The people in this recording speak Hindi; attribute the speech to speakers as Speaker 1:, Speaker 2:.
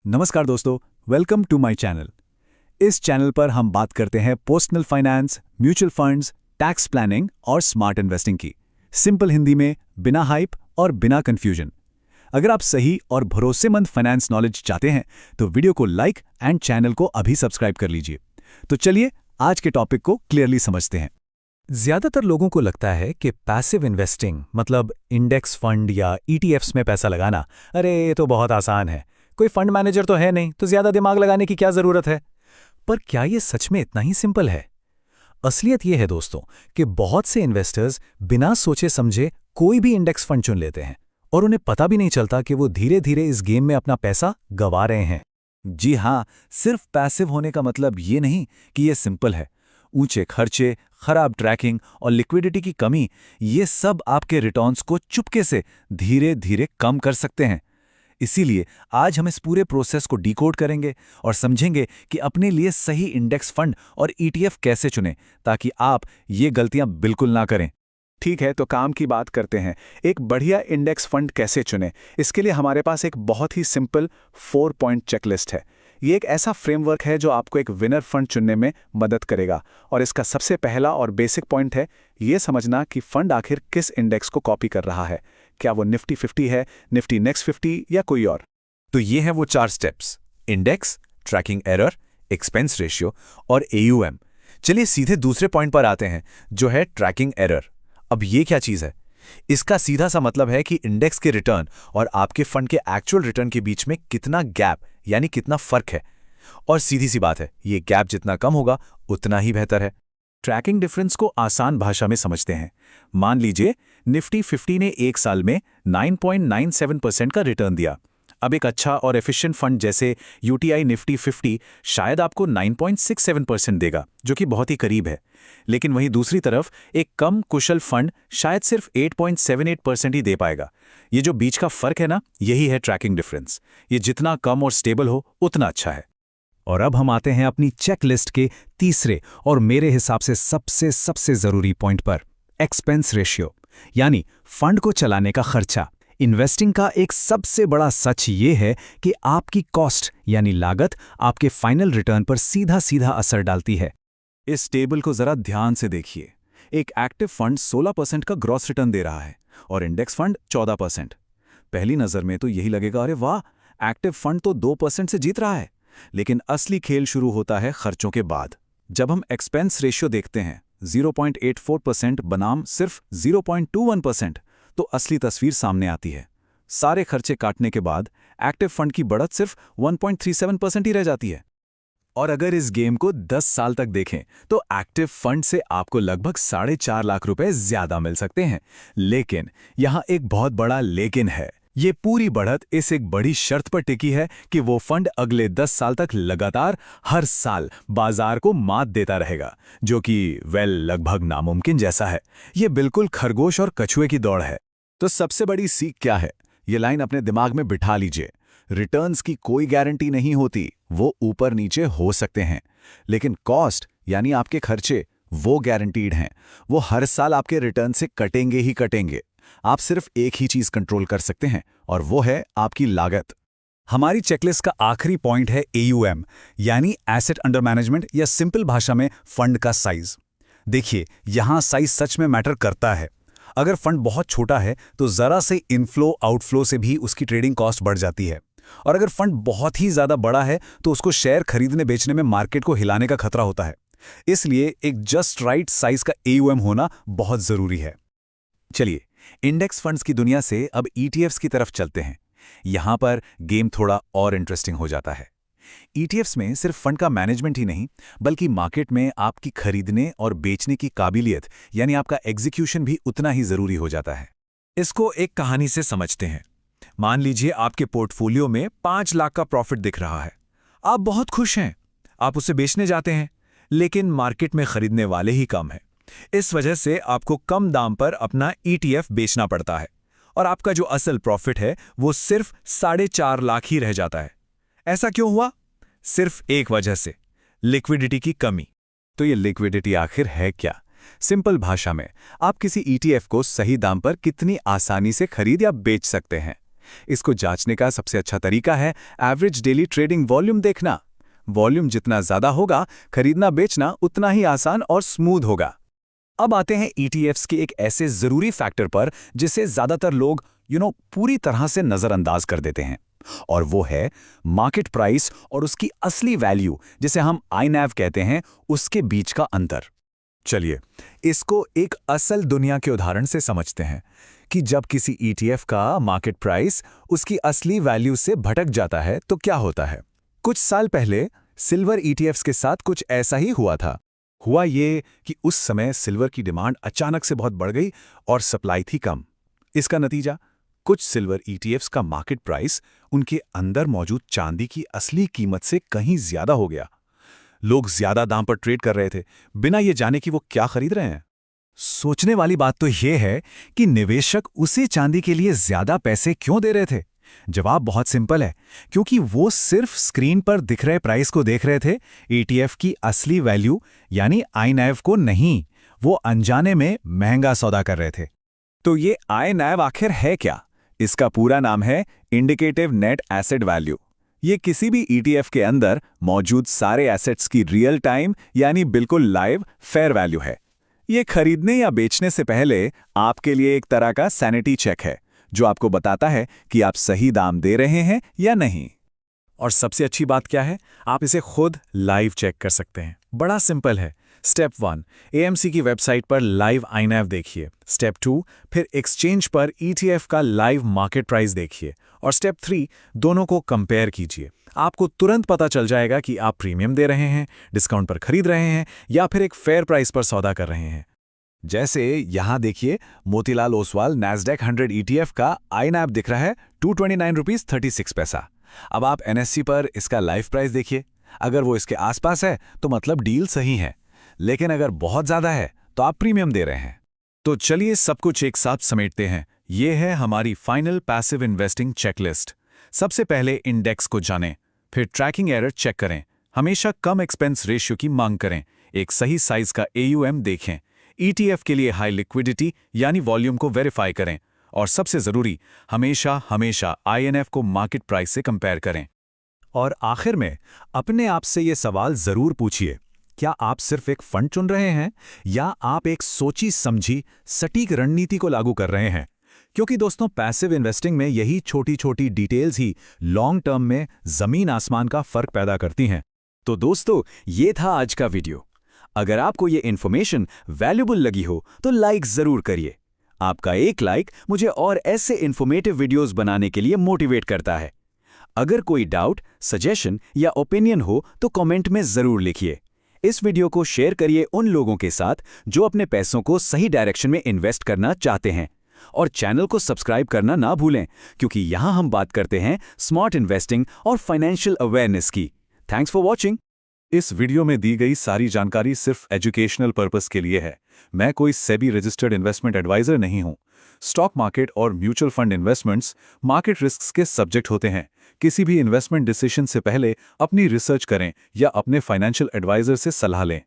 Speaker 1: नमस्कार दोस्तों, वेलकम टू माय चैनल। इस चैनल पर हम बात करते हैं personal finance, mutual funds, tax planning और स्मार्ट इन्वेस्टिंग की, सिंपल हिंदी में, बिना हाइप और बिना कंफ्यूजन। अगर आप सही और भरोसेमंद फाइनेंस नॉलेज चाहते हैं तो वीडियो को लाइक एंड चैनल को अभी सब्सक्राइब कर लीजिए। तो चलिए आज के टॉपिक को क्लियरली समझते हैं। ज्यादातर लोगों को लगता है कि पैसिव इन्वेस्टिंग मतलब इंडेक्स फंड या ईटीएफ्स में पैसा लगाना, अरे ये तो बहुत आसान है, कोई फंड मैनेजर तो है नहीं, तो ज्यादा दिमाग लगाने की क्या जरूरत है। पर क्या ये सच में इतना ही सिंपल है? असलियत ये है दोस्तों कि बहुत से इन्वेस्टर्स बिना सोचे समझे कोई भी इंडेक्स फंड चुन लेते हैं और उन्हें पता भी नहीं चलता कि वो धीरे धीरे इस गेम में अपना पैसा गंवा रहे हैं।
Speaker 2: जी हाँ, सिर्फ पैसिव होने का मतलब ये नहीं कि ये सिंपल है। ऊंचे खर्चे, खराब ट्रैकिंग और लिक्विडिटी की कमी, ये सब आपके रिटर्न्स को चुपके से धीरे धीरे कम कर सकते हैं। इसीलिए आज हम इस पूरे प्रोसेस को डिकोड करेंगे और समझेंगे कि अपने लिए सही इंडेक्स फंड और ईटीएफ कैसे चुनें ताकि आप ये गलतियां बिल्कुल ना करें।
Speaker 1: ठीक है, तो काम की बात करते हैं। एक बढ़िया इंडेक्स फंड कैसे चुनें? इसके लिए हमारे पास एक बहुत ही सिंपल 4 पॉइंट चेकलिस्ट है। ये एक ऐसा फ्रेमवर्क है जो आपको एक विनर फंड चुनने में मदद करेगा। और इसका सबसे पहला और बेसिक पॉइंट है ये समझना कि फंड आखिर किस इंडेक्स को कॉपी कर रहा है। क्या वो निफ्टी 50 है, निफ्टी नेक्स्ट 50 या कोई और?
Speaker 2: तो ये हैं वो 4 steps: index, tracking error, expense ratio और एयूएम। चलिए सीधे दूसरे पॉइंट पर आते हैं, जो है ट्रैकिंग एरर। अब ये क्या चीज़ है? इसका सीधा सा मतलब है कि इंडेक्स के रिटर्न और आपके फंड के एक्चुअल रिटर्न के बीच में कितना गैप यानी कितना फर्क है। और सीधी सी बात है, ये गैप जितना कम होगा उतना ही बेहतर है।
Speaker 1: ट्रैकिंग डिफरेंस को आसान भाषा में समझते हैं। मान लीजिए निफ्टी 50 ने एक साल में 9.97% का रिटर्न दिया। अब एक अच्छा और एफिशिएंट फंड जैसे यूटीआई निफ्टी 50 शायद आपको 9.67% देगा, जो कि बहुत ही करीब है। लेकिन वहीं दूसरी तरफ एक कम कुशल फंड शायद सिर्फ 8.78% ही दे पाएगा। ये जो बीच का फर्क है ना, यही है ट्रैकिंग डिफरेंस। ये जितना कम और स्टेबल हो उतना अच्छा है। और अब हम आते हैं अपनी चेकलिस्ट के तीसरे और मेरे हिसाब से सबसे जरूरी पॉइंट पर, एक्सपेंस रेशियो यानी फंड को चलाने का खर्चा। इन्वेस्टिंग का एक सबसे बड़ा सच ये है कि आपकी कॉस्ट यानी लागत आपके फाइनल रिटर्न पर सीधा सीधा असर डालती है। इस टेबल को जरा ध्यान से देखिए। एक एक्टिव फंड 16% का ग्रॉस रिटर्न दे रहा है और इंडेक्स फंड 14%। पहली नजर में तो यही लगेगा, अरे वाह, एक्टिव फंड तो 2% से जीत रहा है। लेकिन असली खेल शुरू होता है खर्चों के बाद। जब हम एक्सपेंस रेशियो देखते हैं 0.84% बनाम सिर्फ 0.21%, तो असली तस्वीर सामने आती है। सारे खर्चे काटने के बाद एक्टिव फंड की बढ़त सिर्फ 1.37% ही रह जाती है। और अगर इस गेम को 10 साल तक देखें तो एक्टिव फंड से आपको लगभग 4.5 लाख रुपए ज्यादा मिल सकते हैं। लेकिन यहां एक बहुत बड़ा लेकिन है। ये पूरी बढ़त इस एक बड़ी शर्त पर टिकी है कि वो फंड अगले 10 साल तक लगातार हर साल बाजार को मात देता रहेगा, जो कि लगभग नामुमकिन जैसा है। ये बिल्कुल खरगोश और कछुए की दौड़ है। तो सबसे बड़ी सीख क्या है? ये लाइन अपने दिमाग में बिठा लीजिए। रिटर्न्स की कोई गारंटी नहीं होती, वो ऊपर नीचे हो सकते हैं। लेकिन कॉस्ट यानी आपके खर्चे वो गारंटीड हैं। वो हर साल आपके रिटर्न से कटेंगे ही कटेंगे। आप सिर्फ एक ही चीज कंट्रोल कर सकते हैं और वो है आपकी लागत। हमारी चेकलिस्ट का आखिरी पॉइंट है एयूएम यानी एसेट अंडर मैनेजमेंट, या सिंपल भाषा में फंड का साइज। देखिए, यहां साइज सच में मैटर करता है। अगर फंड बहुत छोटा है तो जरा से इनफ्लो आउटफ्लो से भी उसकी ट्रेडिंग कॉस्ट बढ़ जाती है। और अगर फंड बहुत ही ज्यादा बड़ा है तो उसको शेयर खरीदने बेचने में मार्केट को हिलाने का खतरा होता है। इसलिए एक जस्ट राइट साइज का एयूएम होना बहुत जरूरी है। चलिए इंडेक्स फंड्स की दुनिया से अब ईटीएफ्स की तरफ चलते हैं। यहां पर गेम थोड़ा और इंटरेस्टिंग हो जाता है। ईटीएफ्स में सिर्फ फंड का मैनेजमेंट ही नहीं, बल्कि मार्केट में आपकी खरीदने और बेचने की काबिलियत यानी आपका एग्जीक्यूशन भी उतना ही जरूरी हो जाता है। इसको एक कहानी से समझते हैं। मान लीजिए आपके पोर्टफोलियो में 5 लाख का प्रॉफिट दिख रहा है। आप बहुत खुश हैं, आप उसे बेचने जाते हैं, लेकिन मार्केट में खरीदने वाले ही कम हैं। इस वजह से आपको कम दाम पर अपना ईटीएफ बेचना पड़ता है और आपका जो असल प्रॉफिट है वो सिर्फ 4.5 लाख ही रह जाता है। ऐसा क्यों हुआ? सिर्फ एक वजह से, लिक्विडिटी की कमी। तो ये लिक्विडिटी आखिर है क्या? सिंपल भाषा में, आप किसी ईटीएफ को सही दाम पर कितनी आसानी से खरीद या बेच सकते हैं।
Speaker 2: इसको जांचने का सबसे अच्छा तरीका है एवरेज डेली ट्रेडिंग वॉल्यूम देखना। वॉल्यूम जितना ज्यादा होगा, खरीदना बेचना उतना ही आसान और स्मूथ होगा। अब आते हैं ETFs के एक ऐसे जरूरी फैक्टर पर जिसे ज्यादातर लोग पूरी तरह से नजरअंदाज कर देते हैं, और वो है मार्केट प्राइस और उसकी असली वैल्यू, जिसे हम INAV कहते हैं, उसके बीच का अंतर। चलिए इसको एक असल दुनिया के उदाहरण से समझते हैं कि जब किसी ETF का मार्केट प्राइस उसकी असली वैल्यू से भटक जाता है तो क्या होता है। कुछ साल पहले सिल्वर ETFs के साथ कुछ ऐसा ही हुआ था। हुआ ये कि उस समय सिल्वर की डिमांड अचानक से बहुत बढ़ गई और सप्लाई थी कम। इसका नतीजा, कुछ सिल्वर ETFs का मार्केट प्राइस उनके अंदर मौजूद चांदी की असली कीमत से कहीं ज्यादा हो गया। लोग ज्यादा दाम पर ट्रेड कर रहे थे, बिना ये जाने कि वो क्या खरीद रहे हैं। सोचने वाली बात तो यह है कि निवेशक उसी चांदी के लिए ज्यादा पैसे क्यों दे रहे थे। जवाब बहुत सिंपल है, क्योंकि वो सिर्फ स्क्रीन पर दिख रहे प्राइस को देख रहे थे, ETF की असली वैल्यू यानी INAV को नहीं। वो अनजाने में महंगा सौदा कर रहे थे। तो ये INAV आखिर है क्या? इसका पूरा नाम है इंडिकेटिव नेट एसेट वैल्यू। ये किसी भी ETF के अंदर मौजूद सारे एसेट्स की रियल टाइम यानी बिल्कुल लाइव फेयर वैल्यू है। ये खरीदने या बेचने से पहले आपके लिए एक तरह का सैनिटी चेक है, जो आपको बताता है कि आप सही दाम दे रहे हैं या नहीं। और सबसे अच्छी बात क्या है, आप इसे खुद लाइव चेक कर सकते हैं। बड़ा सिंपल है। स्टेप 1, AMC की वेबसाइट पर लाइव INAV देखिए। स्टेप 2, फिर एक्सचेंज पर ETF का लाइव मार्केट प्राइस देखिए। और स्टेप 3, दोनों को कंपेयर कीजिए। आपको तुरंत पता चल जाएगा कि आप प्रीमियम दे रहे हैं, डिस्काउंट पर खरीद रहे हैं या फिर एक फेयर प्राइस पर सौदा कर रहे हैं। जैसे यहां देखिए, मोतीलाल ओसवाल NASDAQ 100 ETF का INAV दिख रहा है 229.36 रुपीस। अब आप NSE पर इसका लाइव प्राइस देखिए। अगर वो इसके आसपास है तो मतलब डील सही है, लेकिन अगर बहुत ज्यादा है तो आप प्रीमियम दे रहे हैं। तो चलिए सब कुछ एक साथ समेटते हैं। ये है हमारी फाइनल पैसिव इन्वेस्टिंग चेकलिस्ट। सबसे पहले इंडेक्स को जानें, फिर ट्रैकिंग एरर चेक करें, हमेशा कम एक्सपेंस रेशियो की मांग करें, एक सही साइज का AUM देखें, ETF के लिए हाई लिक्विडिटी यानी वॉल्यूम को वेरीफाई करें, और सबसे जरूरी, हमेशा INAV को मार्केट प्राइस से कंपेयर करें। और आखिर में अपने आप से ये सवाल जरूर पूछिए, क्या आप सिर्फ एक फंड चुन रहे हैं या आप एक सोची समझी सटीक रणनीति को लागू कर रहे हैं? क्योंकि दोस्तों, पैसिव इन्वेस्टिंग में यही छोटी छोटी डिटेल्स ही लॉन्ग टर्म में जमीन आसमान का फर्क पैदा करती हैं। तो दोस्तों, ये था आज का वीडियो। अगर आपको ये इन्फॉर्मेशन वैल्यूबल लगी हो तो लाइक जरूर करिए। आपका एक लाइक मुझे और ऐसे इन्फॉर्मेटिव वीडियोस बनाने के लिए मोटिवेट करता है। अगर कोई डाउट, सजेशन या ओपिनियन हो तो कमेंट में जरूर लिखिए। इस वीडियो को शेयर करिए उन लोगों के साथ जो अपने पैसों को सही डायरेक्शन में इन्वेस्ट करना चाहते हैं। और चैनल को सब्सक्राइब करना ना भूलें, क्योंकि यहां हम बात करते हैं स्मार्ट इन्वेस्टिंग और फाइनेंशियल अवेयरनेस की। Thanks for watching.
Speaker 1: इस वीडियो में दी गई सारी जानकारी सिर्फ एजुकेशनल पर्पस के लिए है। मैं कोई सेबी रजिस्टर्ड इन्वेस्टमेंट एडवाइजर नहीं हूं। स्टॉक मार्केट और mutual fund investments market risks के सब्जेक्ट होते हैं। किसी भी इन्वेस्टमेंट डिसीजन से पहले अपनी रिसर्च करें या अपने फाइनेंशियल एडवाइजर से सलाह लें।